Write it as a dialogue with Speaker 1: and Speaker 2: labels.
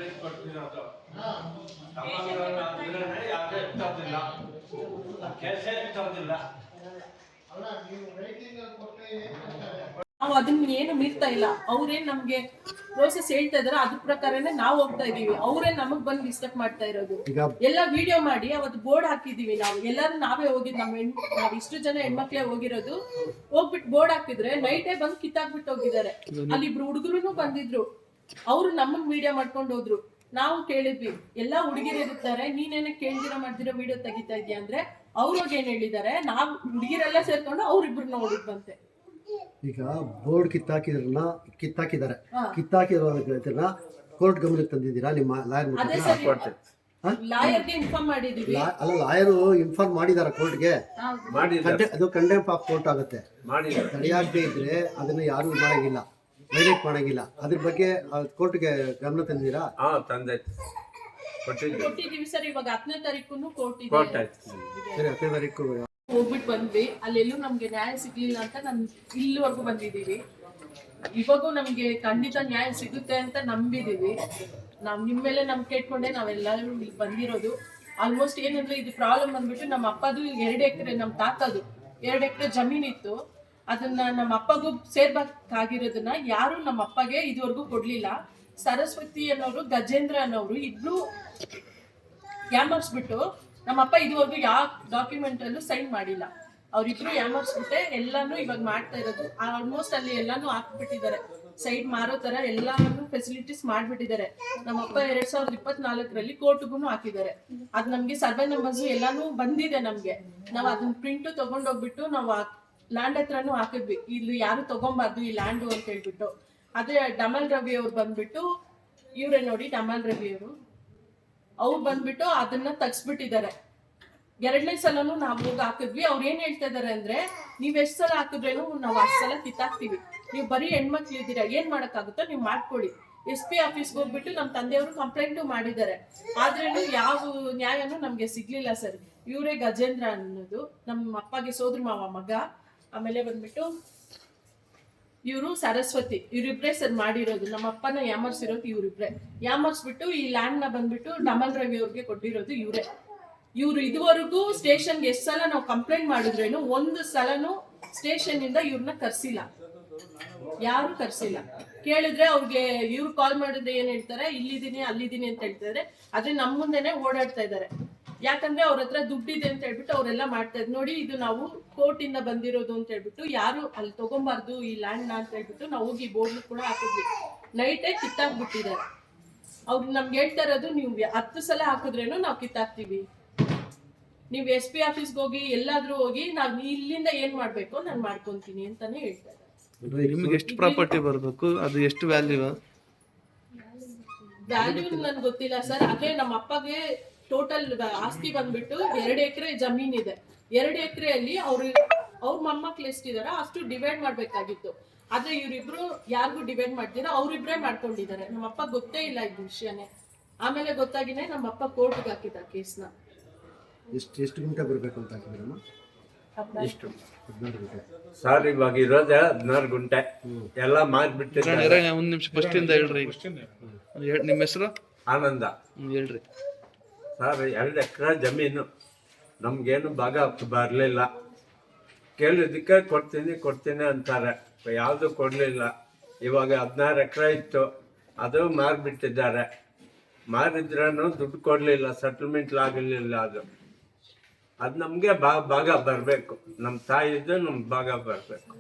Speaker 1: Complaint ಕೊಡ್ತಿರೋದು ತಮ್ಮಗಳನ್ನ ಯಾವುದೇ ಇರ್ತದಿಲ್ಲ ಕೆಲಸ ಇರ್ತದಿಲ್ಲ.
Speaker 2: ನಾವು ಅದನ್ನ ಏನು ಮೀರ್ತಾ ಇಲ್ಲ. ಅವ್ರೇನ್ ನಮ್ಗೆ ಪ್ರೋಸೆಸ್ ಹೇಳ್ತಾ ಇದಾರೆ ಅದ್ರ ಪ್ರಕಾರನೇ ನಾವು ಹೋಗ್ತಾ ಇದೀವಿ. ಅವರೇ ನಮಗ್ ಬಂದು ಡಿಸ್ಟರ್ಬ್ ಮಾಡ್ತಾ ಇರೋದು. ಎಲ್ಲ ವಿಡಿಯೋ ಮಾಡಿ ಅವತ್ತು ಬೋರ್ಡ್ ಹಾಕಿದೀವಿ ನಾವು. ಎಲ್ಲರೂ ನಾವೇ ಹೋಗಿದ್ ನಾವ್ ಇಷ್ಟು ಜನ ಹೆಣ್ಮಕ್ಳೇ ಹೋಗಿರೋದು. ಹೋಗ್ಬಿಟ್ಟು ಬೋರ್ಡ್ ಹಾಕಿದ್ರೆ ನೈಟೇ ಬಂದು ಕಿತ್ತಾಕ್ಬಿಟ್ಟು ಹೋಗಿದ್ದಾರೆ. ಅಲ್ಲಿ ಇಬ್ರು ಹುಡುಗರು ಬಂದಿದ್ರು. ಅವ್ರು ನಮ್ಮನ್ ವಿಡಿಯೋ ಮಾಡ್ಕೊಂಡು ಹೋದ್ರು. ನಾವು ಕೇಳಿದ್ವಿ, ಎಲ್ಲಾ ಹುಡುಗಿರು ಇರ್ತಾರೆ, ನೀನೇನ ಕೇಳ್ದಿರ ಮಾಡ್ದಿರೋ ವಿಡಿಯೋ ತೆಗಿತಾ ಇದೀಯ ಅಂದ್ರೆ ಅವ್ರಿಗೆ ಏನ್ ಹೇಳಿದ್ದಾರೆ, ನಾವ್ ಹುಡುಗಿರೆಲ್ಲ ಸೇರ್ಕೊಂಡು ಅವ್ರಿಬ್ರನ್ನ ಹೋಗಿದ್ವಂತೆ.
Speaker 3: ಈಗ ಬೋರ್ಡ್ ಕಿತ್ತಾಕಿದ್ದಾರೆ. ಕಿತ್ತಾಕಿರೋದನ್ನ ಕೋರ್ಟ್ ಗಮನಕ್ಕೆ ತಂದಿದ್ದೀರಾ? ನಿಮ್ಮ
Speaker 2: ಲಾಯರ್ಗೆ ಇನ್ಫಾರ್ಮ್ ಮಾಡಿದೀವಿ.
Speaker 3: ಅಲ್ಲ, ಲಾಯರು ಇನ್ಫಾರ್ಮ್ ಮಾಡಿದಾರ ಕೋರ್ಟ್ಗೆ. ಅದು ಕಂಡೆಮ್ ಆಫ್ ಕೋರ್ಟ್ ಆಗುತ್ತೆ. ತಡೆಯಾಗದೆ ಇದ್ರೆ ಅದನ್ನ ಯಾರು ಮಾಡಂಗಿಲ್ಲ, ವೈಲೇಟ್ ಮಾಡಂಗಿಲ್ಲ. ಅದ್ರ ಬಗ್ಗೆ ಕೋರ್ಟ್ಗೆ ಗಮನ ತಂದಿದ್ದೀರಾ?
Speaker 2: ಕೊಟ್ಟಿದೀವಿ ಸರ್. ಇವಾಗ 10ನೇ ತಾರೀಕು ಕೋರ್ಟ್ ಇದೆ.
Speaker 3: ಸರಿ, 10ನೇ ತಾರೀಕು
Speaker 2: ಹೋಗ್ಬಿಟ್ಟು ಬಂದ್ವಿ. ಅಲ್ಲೆಲ್ಲೂ ನಮ್ಗೆ ನ್ಯಾಯ ಸಿಗ್ಲಿಲ್ಲ ಅಂತ ಇಲ್ಲಿವರೆಗೂ ಬಂದಿದೀವಿ. ಇವಾಗೂ ನಮ್ಗೆ ಖಂಡಿತ ನ್ಯಾಯ ಸಿಗುತ್ತೆ ಅಂತ ನಂಬಿದೀವಿ. ನಾವ್ ನಿಮ್ ಮೇಲೆ ನಂಬಿಕೆ ಇಟ್ಕೊಂಡೆ ನಾವೆಲ್ಲರೂ ಇಲ್ಲಿ ಬಂದಿರೋದು. ಆಲ್ಮೋಸ್ಟ್ ಏನಂದ್ರೆ ಇದು ಪ್ರಾಬ್ಲಮ್ ಬಂದ್ಬಿಟ್ಟು ನಮ್ಮ ಅಪ್ಪದು 2 ಎಕರೆ, ನಮ್ ತಾತದು 2 ಎಕರೆ ಜಮೀನಿತ್ತು. ಅದನ್ನ ನಮ್ಮ ಅಪ್ಪಗೂ ಸೇರ್ಬೇಕಾಗಿರೋದನ್ನ ಯಾರು ನಮ್ಮ ಅಪ್ಪಗೆ ಇದುವರೆಗೂ ಕೊಡ್ಲಿಲ್ಲ. ಸರಸ್ವತಿ ಅನ್ನೋರು, ಗಜೇಂದ್ರ ಅನ್ನೋರು ಇಬ್ರು ಯಾಮರ್ಸ್ಬಿಟ್ಟು ನಮ್ಮಪ್ಪ ಇದುವರೆಗೂ ಯಾವ ಡಾಕ್ಯುಮೆಂಟ್ ಅಲ್ಲೂ ಸೈನ್ ಮಾಡಿಲ್ಲ. ಅವ್ರಿಬ್ರು ಯಾಮರ್ಸ್ಬಿಟ್ಟೆ ಎಲ್ಲಾನು ಇವಾಗ ಮಾಡ್ತಾ ಇರೋದು. ಆಲ್ಮೋಸ್ಟ್ ಅಲ್ಲಿ ಎಲ್ಲಾನು ಹಾಕ್ಬಿಟ್ಟಿದ್ದಾರೆ. ಸೈಡ್ ಮಾರೋ ತರ ಎಲ್ಲಾನು ಫೆಸಿಲಿಟೀಸ್ ಮಾಡ್ಬಿಟ್ಟಿದ್ದಾರೆ. ನಮ್ಮಪ್ಪ 2024ರಲ್ಲಿ ಕೋರ್ಟ್ಗೂ ಹಾಕಿದ್ದಾರೆ. ಅದ್ ನಮ್ಗೆ ಸರ್ವೆ ನಂಬರ್ಸ್ ಎಲ್ಲಾನು ಬಂದಿದೆ ನಮ್ಗೆ. ನಾವ್ ಅದನ್ನ ಪ್ರಿಂಟ್ ತಗೊಂಡೋಗ್ಬಿಟ್ಟು ನಾವು ಲ್ಯಾಂಡ್ ಹತ್ರನೂ ಹಾಕಿದ್ವಿ. ಇಲ್ಲಿ ಯಾರು ತಗೊಂಬಾರ್ದು ಈ ಲ್ಯಾಂಡು ಅಂತ ಹೇಳ್ಬಿಟ್ಟು. ಅದೇ ಡಮಲ್ ರವಿ ಅವ್ರು ಬಂದ್ಬಿಟ್ಟು, ಇವ್ರೆ ನೋಡಿ ಡಮಲ್ ರವಿ ಅವ್ರು ಬಂದ್ಬಿಟ್ಟು ಅದನ್ನ ತಗ್ಸ್ಬಿಟ್ಟಿದ್ದಾರೆ. 2ನೇ ಸಲನು ನಾವು ಹೋಗಿ ಹಾಕಿದ್ವಿ. ಅವ್ರು ಏನ್ ಹೇಳ್ತಾ ಇದಾರೆ ಅಂದ್ರೆ, ನೀವ್ ಎಷ್ಟ್ ಸಲ ಹಾಕಿದ್ರೇನು ನಾವು 10 ಸಲ ಕಿತ್ತಾಕ್ತಿವಿ. ನೀವು ಬರೀ ಹೆಣ್ಮಕ್ಳು ಇದ್ದೀರಾ, ಏನ್ ಮಾಡಕ್ಕಾಗುತ್ತೋ ನೀವು ಮಾಡ್ಕೊಡಿ. SP ಆಫೀಸ್ಗೆ ಹೋಗ್ಬಿಟ್ಟು ನಮ್ಮ ತಂದೆಯವರು ಕಂಪ್ಲೇಂಟು ಮಾಡಿದ್ದಾರೆ. ಆದ್ರೇನು ಯಾವ ನ್ಯಾಯನೂ ನಮ್ಗೆ ಸಿಗ್ಲಿಲ್ಲ ಸರ್. ಇವರೇ ಗಜೇಂದ್ರ ಅನ್ನೋದು ನಮ್ಮ ಅಪ್ಪಗೆ ಸೋದ್ರ ಮಾವ ಮಗ. ಆಮೇಲೆ ಬಂದ್ಬಿಟ್ಟು ಇವರು ಸರಸ್ವತಿ, ಇವರಿಬ್ರೆ ಸರ್ ಮಾಡಿರೋದು. ನಮ್ಮ ಅಪ್ಪನ ಯಾಮರ್ಸಿರೋದು ಇವರಿಬ್ರೆ. ಯಾಮರ್ಸ್ಬಿಟ್ಟು ಈ ಲ್ಯಾಂಡ್ ನ ಬಂದ್ಬಿಟ್ಟು ಡಮಲ್ ರವಿ ಅವ್ರಿಗೆ ಕೊಟ್ಟಿರೋದು ಇವರೇ. ಇವ್ರು ಇದುವರೆಗೂ ಸ್ಟೇಷನ್ಗೆ ಎಷ್ಟು ಸಲ ನಾವು ಕಂಪ್ಲೇಂಟ್ ಮಾಡಿದ್ರೇನು ಒಂದು ಸಲನು ಸ್ಟೇಷನ್ ಇಂದ ಇವ್ರನ್ನ ಕರ್ಸಿಲ್ಲ, ಯಾರು ಕರ್ಸಿಲ್ಲ. ಕೇಳಿದ್ರೆ ಅವ್ರಿಗೆ ಇವ್ರು ಕಾಲ್ ಮಾಡಿದ್ರೆ ಏನ್ ಹೇಳ್ತಾರೆ, ಇಲ್ಲಿದ್ದೀನಿ ಅಲ್ಲಿದ್ದೀನಿ ಅಂತ ಹೇಳ್ತಾರೆ. ಆದ್ರೆ ನಮ್ ಮುಂದೆನೆ ಓಡಾಡ್ತಾ ಇದಾರೆ. ಯಾಕಂದ್ರೆ ಅವ್ರ ಹತ್ರ ದುಡ್ಡಿದೆ ಅಂತ ಹೇಳ್ಬಿಟ್ಟು ಅವರೆಲ್ಲ ಮಾಡ್ತಾ ಇದ್ ನೋಡಿ. ಇದು ನಾವು ಕೋರ್ಟ್ ಇಂದ ಬಂದಿರೋದು ಅಂತ ಹೇಳ್ಬಿಟ್ಟು ಯಾರು ಅಲ್ಲಿ ತಗೊಂಬಾರ್ದು ಈ ಲ್ಯಾಂಡ್ ನ ಅಂತ ಹೇಳ್ಬಿಟ್ಟು ನಾವು ಹೋಗಿ ಬೋರ್ಡ್ ಕೂಡ ಹಾಕಿದ್ವಿ. ನೈಟೇ ಕಿತ್ತಾಕ್ಬಿಟ್ಟಿದ್ದಾರೆ. ಅವ್ರು ನಮ್ಗೆ ಹೇಳ್ತಾ ಇರೋದು, ನೀವು 10 ಸಲ ಹಾಕಿದ್ರೇನು ನಾವು ಕಿತ್ತಾಕ್ತಿವಿ. ನೀವು SP ಆಫೀಸ್ಗೆ ಹೋಗಿ ಎಲ್ಲಾದ್ರೂ ಹೋಗಿ ನಾವ್ ಇಲ್ಲಿಂದ ಏನ್ ಮಾಡ್ಬೇಕು ನಾನು ಮಾಡ್ಕೊಂತೀನಿ ಅಂತಾನೆ ಹೇಳ್ತಾರೆ.
Speaker 4: ನಿಮ್ಗೆ ಎಷ್ಟು ಪ್ರಾಪರ್ಟಿ ಬರ್ಬೇಕು, ಅದು ಎಷ್ಟು ವ್ಯಾಲ್ಯೂ
Speaker 2: ನನ್ಗೆ ಗೊತ್ತಿಲ್ಲ ಸರ್. ಅದೇ ನಮ್ಮ ಅಪ್ಪಗೆ ಟೋಟಲ್ ಆಸ್ತಿ ಬಂದ್ಬಿಟ್ಟು 2 ಎಕರೆ ಜಮೀನ್ ಇದೆ. 2 ಎಕರೆಯಲ್ಲಿ ಅವ್ರ ಮೊಮ್ಮಕ್ಳು ಎಷ್ಟಿದಾರ ಅಷ್ಟು ಡಿವೈಡ್ ಮಾಡ್ಬೇಕಾಗಿತ್ತು. ಆದ್ರೆ ಇವ್ರಿಬ್ರು ಯಾರಿಗೂ ಡಿವೈಡ್ ಮಾಡ್ತೀರಾ, ಅವ್ರಿಬ್ರೇ ಮಾಡ್ಕೊಂಡಿದ್ದಾರೆ. ನಮ್ಮಪ್ಪ ಗೊತ್ತೇ ಇಲ್ಲ ಈ ವಿಷಯನೇ. ಆಮೇಲೆ ಗೊತ್ತಾಗಿನೇ ನಮ್ಮಪ್ಪ ಕೋರ್ಟ್ಗೆ ಹಾಕಿದ ಕೇಸ್ನ.
Speaker 3: ಎಷ್ಟು ಗುಂಟೆ ಬರಬೇಕು ಅಂತ ಹಾಕಿದ್ರಮ್ಮ?
Speaker 1: ಇಷ್ಟು 14 ಗುಂಟೆ ಸರ್. ಇವಾಗ ಇರೋದೇ 14 ಗುಂಟೆ. ಎಲ್ಲ ಮಾರ್ಬಿಟ್ಟಿದ್ದಾರೆ.
Speaker 4: ಒಂದ್ ನಿಮಿಷ ಫಸ್ಟ್ ಇಂದ ಹೇಳ್ರಿ. ನಿಮ್ಮ ಹೆಸರು?
Speaker 1: ಆನಂದ.
Speaker 4: ಹೇಳ್ರಿ
Speaker 1: ಸರ್. 2 ಎಕರೆ ಜಮೀನು ನಮ್ಗೇನು ಭಾಗ ಬರಲಿಲ್ಲ. ಕೇಳಿದ್ದಕ್ಕೆ ಕೊಡ್ತೀನಿ ಅಂತಾರೆ. ಯಾವುದು ಕೊಡಲಿಲ್ಲ. ಇವಾಗ 16 ಎಕರೆ ಇತ್ತು, ಅದು ಮಾರ್ಬಿಟ್ಟಿದ್ದಾರೆ. ಮಾರಿದ್ರೂ ದುಡ್ಡು ಕೊಡಲಿಲ್ಲ, ಸೆಟಲ್ಮೆಂಟ್ ಆಗಲಿಲ್ಲ. ಅದು ನಮಗೆ ಭಾಗ ಬರಬೇಕು. ನಮ್ಮ ತಾಯಿದ್ದು ನಮ್ಗೆ ಭಾಗ ಬರಬೇಕು.